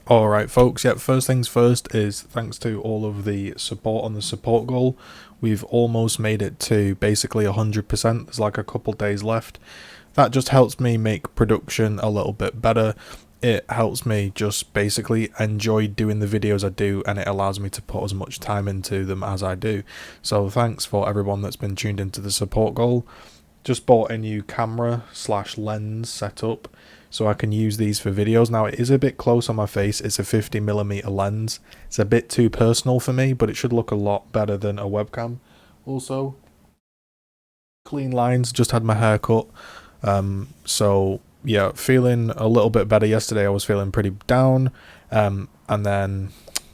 Alright folks, yep, first things first is thanks to all of the support on the support goal. We've almost made it to basically 100%, there's like a couple days left. That just helps me make production a little bit better. It helps me just basically enjoy doing the videos I do, and it allows me to put as much time into them as I do. So thanks for everyone that's been tuned into the support goal. Just bought a new camera / lens setup so I can use these for videos. Now it is a bit close on my face, it's a 50mm lens. It's a bit too personal for me, but it should look a lot better than a webcam. Also, clean lines, just had my hair cut. So yeah, feeling a little bit better. Yesterday I was feeling pretty down, and then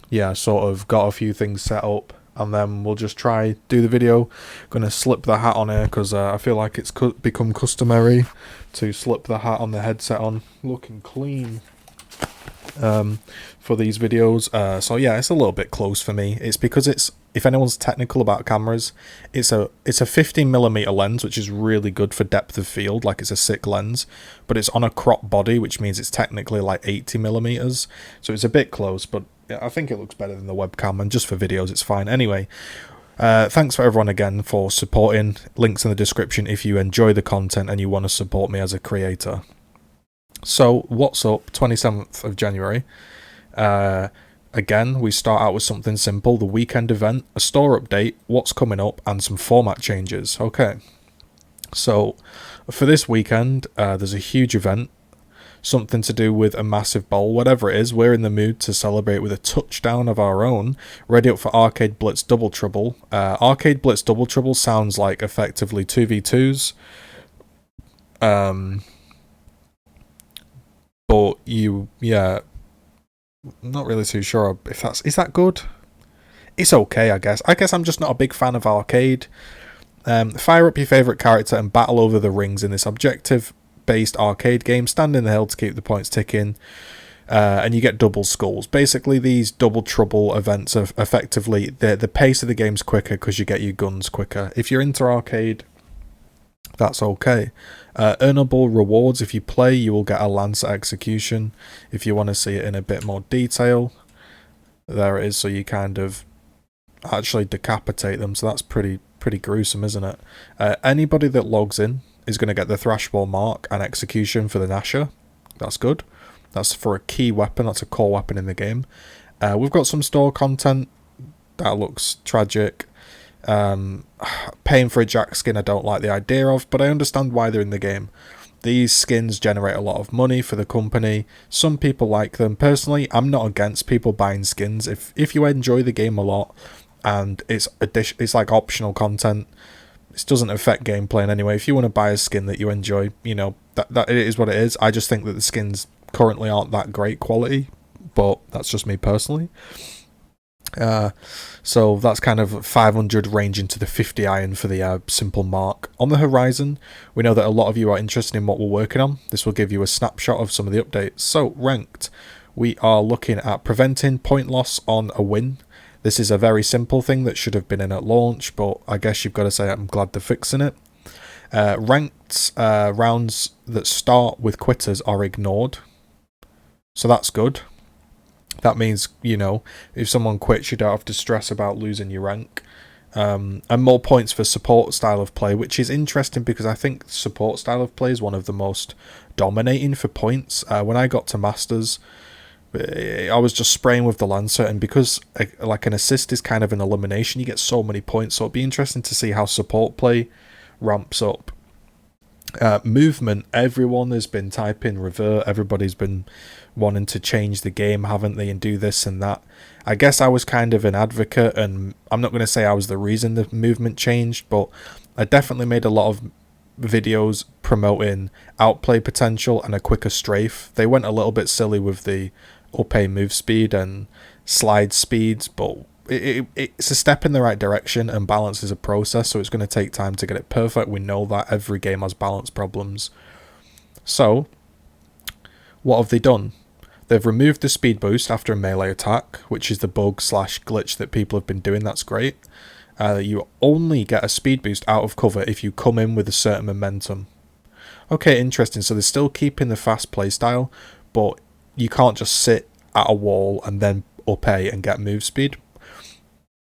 yeah, sort of got a few things set up, and then we'll just try do the video. Gonna slip the hat on here because I feel like it's become customary to slip the hat on the headset on, looking clean for these videos. So yeah, it's a little bit close for me. It's because it's, if anyone's technical about cameras, it's a 50mm lens, which is really good for depth of field, like it's a sick lens, but it's on a crop body, which means it's technically like 80mm, so it's a bit close, but I think it looks better than the webcam, and just for videos it's fine. Anyway, thanks for everyone again for supporting. Links in the description if you enjoy the content and you want to support me as a creator. So what's up, 27th of January. Again, we start out with something simple: the weekend event, a store update, what's coming up, and some format changes. Okay, so for this weekend, there's a huge event, something to do with a massive bowl, whatever it is. We're in the mood to celebrate with a touchdown of our own. Ready up for Arcade Blitz Double Trouble. Arcade Blitz Double Trouble sounds like effectively 2v2s. But yeah, not really too sure if is that good? It's okay, I guess. I guess I'm just not a big fan of arcade. Fire up your favourite character and battle over the rings in this objective-based arcade game. Stand in the hill to keep the points ticking. And you get double skulls. Basically, these double trouble events are effectively, the pace of the game's quicker because you get your guns quicker. If you're into arcade, that's okay. Earnable rewards: if you play, you will get a Lancer execution. If you want to see it in a bit more detail, there it is. So you kind of actually decapitate them. So that's pretty gruesome, isn't it? Anybody that logs in is going to get the Thrashball mark and execution for the Nasher. That's good. That's for a key weapon. That's a core weapon in the game. We've got some store content that looks tragic. Paying for a Jack skin I don't like the idea of, but I understand why they're in the game. These skins generate a lot of money for the company. Some people like them. Personally, I'm not against people buying skins. If you enjoy the game a lot and it's like optional content, it doesn't affect gameplay in any way. If you want to buy a skin that you enjoy, you know, that it is what it is. I just think that the skins currently aren't that great quality, but that's just me personally. So that's kind of 500 ranging to the 50 iron for the simple mark. On the horizon, we know that a lot of you are interested in what we're working on. This will give you a snapshot of some of the updates. So ranked, we are looking at preventing point loss on a win. This is a very simple thing that should have been in at launch, but I guess you've got to say I'm glad they're fixing it. Ranked rounds that start with quitters are ignored, so that's good. That means, you know, if someone quits, you don't have to stress about losing your rank. And more points for support style of play, which is interesting because I think support style of play is one of the most dominating for points. When I got to Masters, I was just spraying with the Lancer, and because like an assist is kind of an elimination, you get so many points. So it'd be interesting to see how support play ramps up. Movement, everyone has been typing revert. Everybody's been wanting to change the game, haven't they, and do this and that. I guess I was kind of an advocate, and I'm not going to say I was the reason the movement changed, but I definitely made a lot of videos promoting outplay potential and a quicker strafe. They went a little bit silly with the up A move speed and slide speeds, but it's a step in the right direction, and balance is a process, so it's going to take time to get it perfect. We know that every game has balance problems. So what have they done? They've removed the speed boost after a melee attack, which is the bug / glitch that people have been doing. That's great. You only get a speed boost out of cover if you come in with a certain momentum. Okay, interesting. So they're still keeping the fast play style, but you can't just sit at a wall and then up A and get move speed.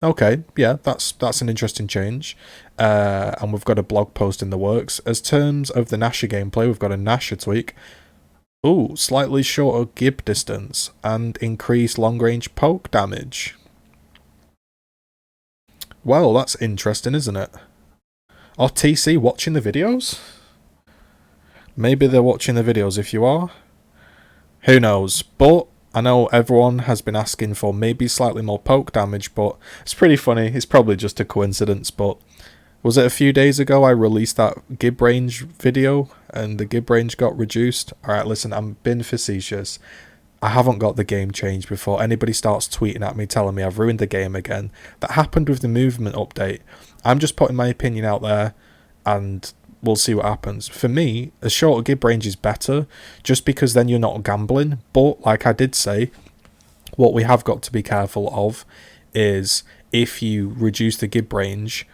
Okay, yeah, that's an interesting change. And we've got a blog post in the works. As terms of the Nasher gameplay, we've got a Nasher tweak. Ooh, slightly shorter gib distance and increased long-range poke damage. Well, that's interesting, isn't it? Are TC watching the videos? Maybe they're watching the videos. If you are, who knows? But I know everyone has been asking for maybe slightly more poke damage, but it's pretty funny. It's probably just a coincidence, but was it a few days ago I released that gib range video and the gib range got reduced? Alright, listen, I'm being facetious. I haven't got the game changed before anybody starts tweeting at me telling me I've ruined the game again. That happened with the movement update. I'm just putting my opinion out there and we'll see what happens. For me, a shorter gib range is better just because then you're not gambling. But like I did say, what we have got to be careful of is if you reduce the gib range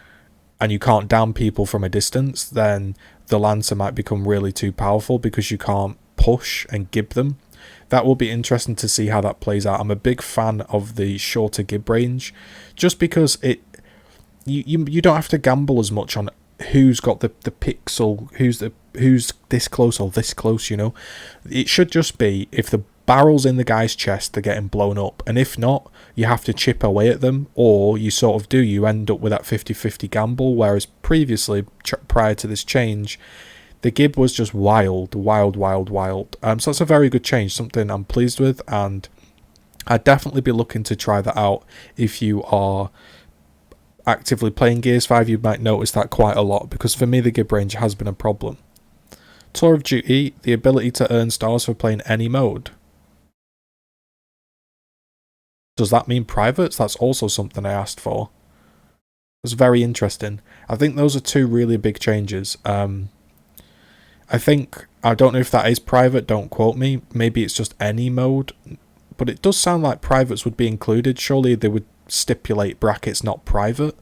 and you can't down people from a distance, then the Lancer might become really too powerful because you can't push and gib them. That will be interesting to see how that plays out. I'm a big fan of the shorter gib range just because you don't have to gamble as much on who's got the pixel, who's this close or this close, you know. It should just be if the barrel's in the guy's chest, they're getting blown up, and if not, you have to chip away at them, or you end up with that 50-50 gamble, whereas previously, prior to this change, the gib was just wild. So that's a very good change, something I'm pleased with, and I'd definitely be looking to try that out. If you are actively playing Gears 5, you might notice that quite a lot, because for me the gib range has been a problem. Tour of Duty, the ability to earn stars for playing any mode. Does that mean privates? That's also something I asked for. It's very interesting. I think those are two really big changes. I don't know if that is private, don't quote me. Maybe it's just any mode. But it does sound like privates would be included. Surely they would stipulate brackets not private.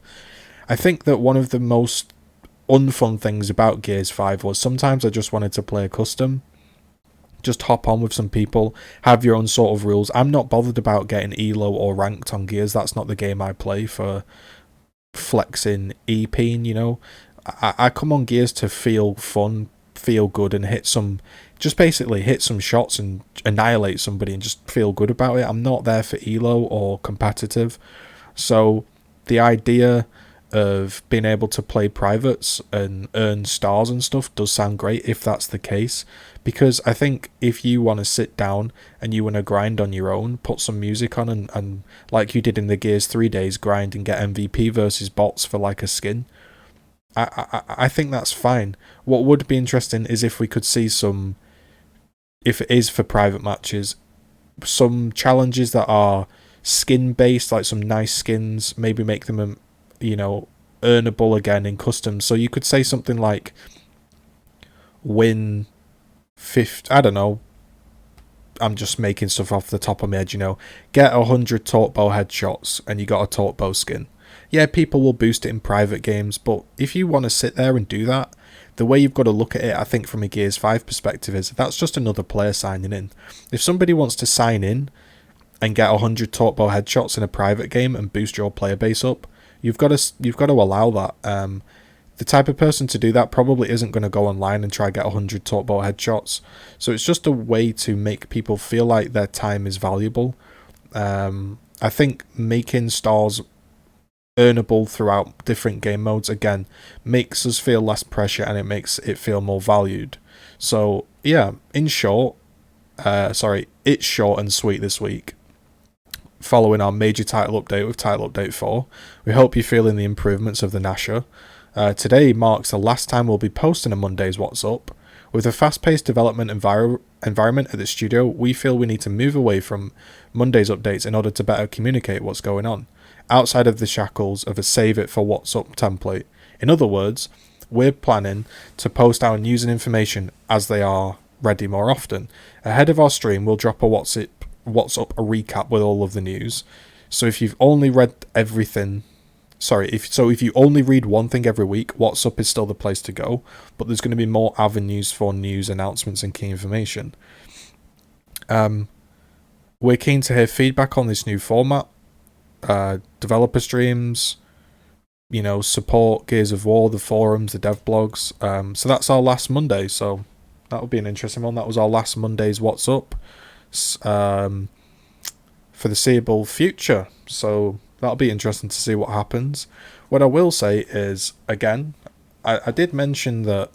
I think that one of the most unfun things about Gears 5 was sometimes I just wanted to play a custom. Just hop on with some people, have your own sort of rules. I'm not bothered about getting elo or ranked on Gears. That's not the game I play for flexing EPing, you know. I come on Gears to feel fun, feel good, and basically hit some shots and annihilate somebody and just feel good about it. I'm not there for elo or competitive. So the idea of being able to play privates and earn stars and stuff does sound great if that's the case, because I think if you want to sit down and you want to grind on your own, put some music on and like you did in the Gears 3 days, grind and get MVP versus bots for like a skin, I think that's fine. What would be interesting is if we could see some, if it is for private matches, some challenges that are skin based, like some nice skins, maybe make them earnable again in custom. So you could say something like win 50, I don't know, I'm just making stuff off the top of my head, get 100 torque bow headshots and you got a torque bow skin. Yeah, people will boost it in private games, but if you want to sit there and do that, the way you've got to look at it, I think from a Gears 5 perspective, is that's just another player signing in. If somebody wants to sign in and get 100 torque bow headshots in a private game and boost your player base up, you've got to allow that. The type of person to do that probably isn't going to go online and try get 100 torque bow headshots. So it's just a way to make people feel like their time is valuable. I think making stars earnable throughout different game modes, again, makes us feel less pressure and it makes it feel more valued. So yeah, in short, it's short and sweet this week. Following our major title update with Title Update 4, we hope you're feeling the improvements of the Nasher. Today marks the last time we'll be posting a Monday's What's Up. With a fast-paced development environment at the studio, we feel we need to move away from Monday's updates in order to better communicate what's going on, outside of the shackles of a save it for What's Up template. In other words, we're planning to post our news and information as they are ready more often. Ahead of our stream, we'll drop a What's Up a recap with all of the news. So if you've only read everything, if you only read one thing every week, What's Up is still the place to go, but there's going to be more avenues for news, announcements and key information. we're keen to hear feedback on this new format, developer streams, support Gears of War, the forums, the dev blogs. So that's our last Monday, so that'll be an interesting one. That was our last Monday's What's Up foreseeable future, so that'll be interesting to see what happens. What I will say is, again, I did mention that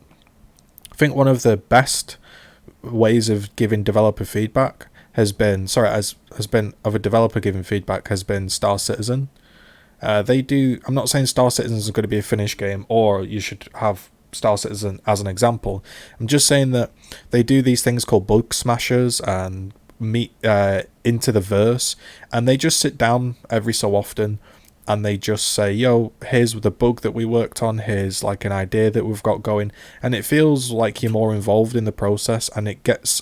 I think one of the best ways of giving developer feedback has been of a developer giving feedback has been Star Citizen. I'm not saying Star Citizen is going to be a finished game, or you should have Star Citizen as an example. I'm just saying that they do these things called bug smashers and meet into the verse, and they just sit down every so often and they just say, yo, here's the bug that we worked on, here's like an idea that we've got going, and it feels like you're more involved in the process, and it gets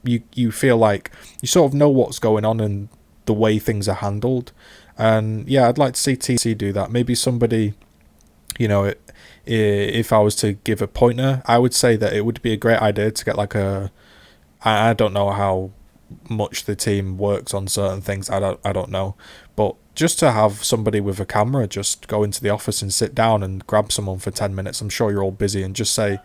you feel like you sort of know what's going on and the way things are handled. And yeah, I'd like to see TC do that. Maybe somebody, if I was to give a pointer, I would say that it would be a great idea to get like I don't know how much the team works on certain things, I don't know, but just to have somebody with a camera just go into the office and sit down and grab someone for 10 minutes, I'm sure you're all busy, and just say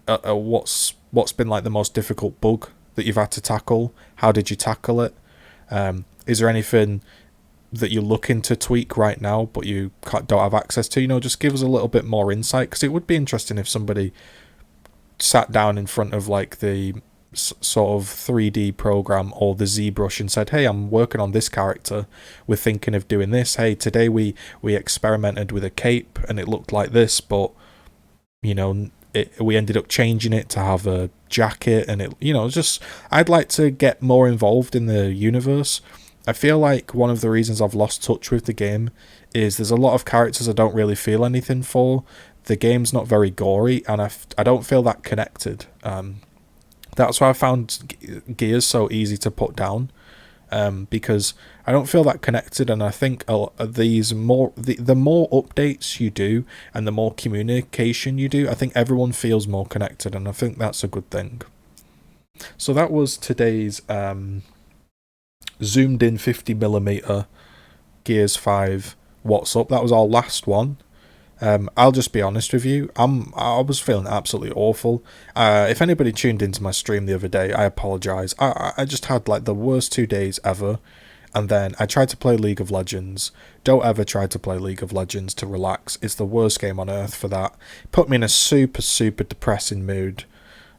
what's been like the most difficult bug that you've had to tackle, how did you tackle it, is there anything that you're looking to tweak right now but you don't have access to, just give us a little bit more insight, because it would be interesting if somebody sat down in front of like the sort of 3D program or the ZBrush and said, hey, I'm working on this character, we're thinking of doing this, hey, today we experimented with a cape and it looked like this, but we ended up changing it to have a jacket, and it just, I'd like to get more involved in the universe. I feel like one of the reasons I've lost touch with the game is there's a lot of characters I don't really feel anything for. The game's not very gory, and I don't feel that connected. That's why I found Gears so easy to put down, because I don't feel that connected, and I think the more updates you do and the more communication you do, I think everyone feels more connected, and I think that's a good thing. So that was today's zoomed in 50mm Gears 5 What's Up. That was our last one. I'll just be honest with you, I was feeling absolutely awful. If anybody tuned into my stream the other day, I apologise. I just had like the worst 2 days ever, and then I tried to play League of Legends. Don't ever try to play League of Legends to relax. It's the worst game on earth for that. Put me in a super, super depressing mood.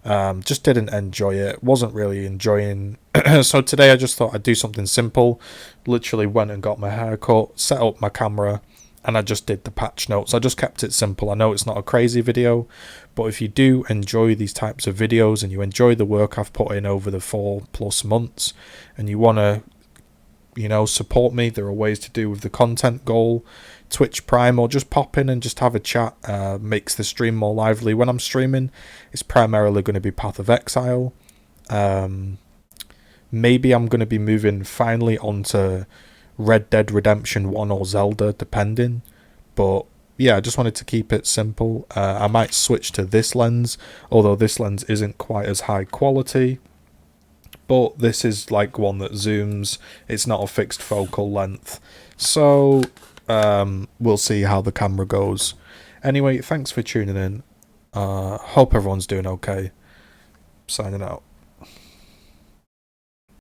Just didn't enjoy it. Wasn't really enjoying. So today I just thought I'd do something simple. Literally went and got my hair cut, set up my camera, and I just did the patch notes. I just kept it simple. I know it's not a crazy video, but if you do enjoy these types of videos and you enjoy the work I've put in over the 4+ months, and you want to support me, there are ways to do with the content goal, Twitch Prime, or just pop in and just have a chat. Makes the stream more lively. When I'm streaming, it's primarily going to be Path of Exile. Maybe I'm going to be moving finally onto Red Dead Redemption 1 or Zelda, depending. But yeah, I just wanted to keep it simple. I might switch to this lens, although this lens isn't quite as high quality. But this is like one that zooms. It's not a fixed focal length. So we'll see how the camera goes. Anyway, thanks for tuning in. Hope everyone's doing okay. Signing out.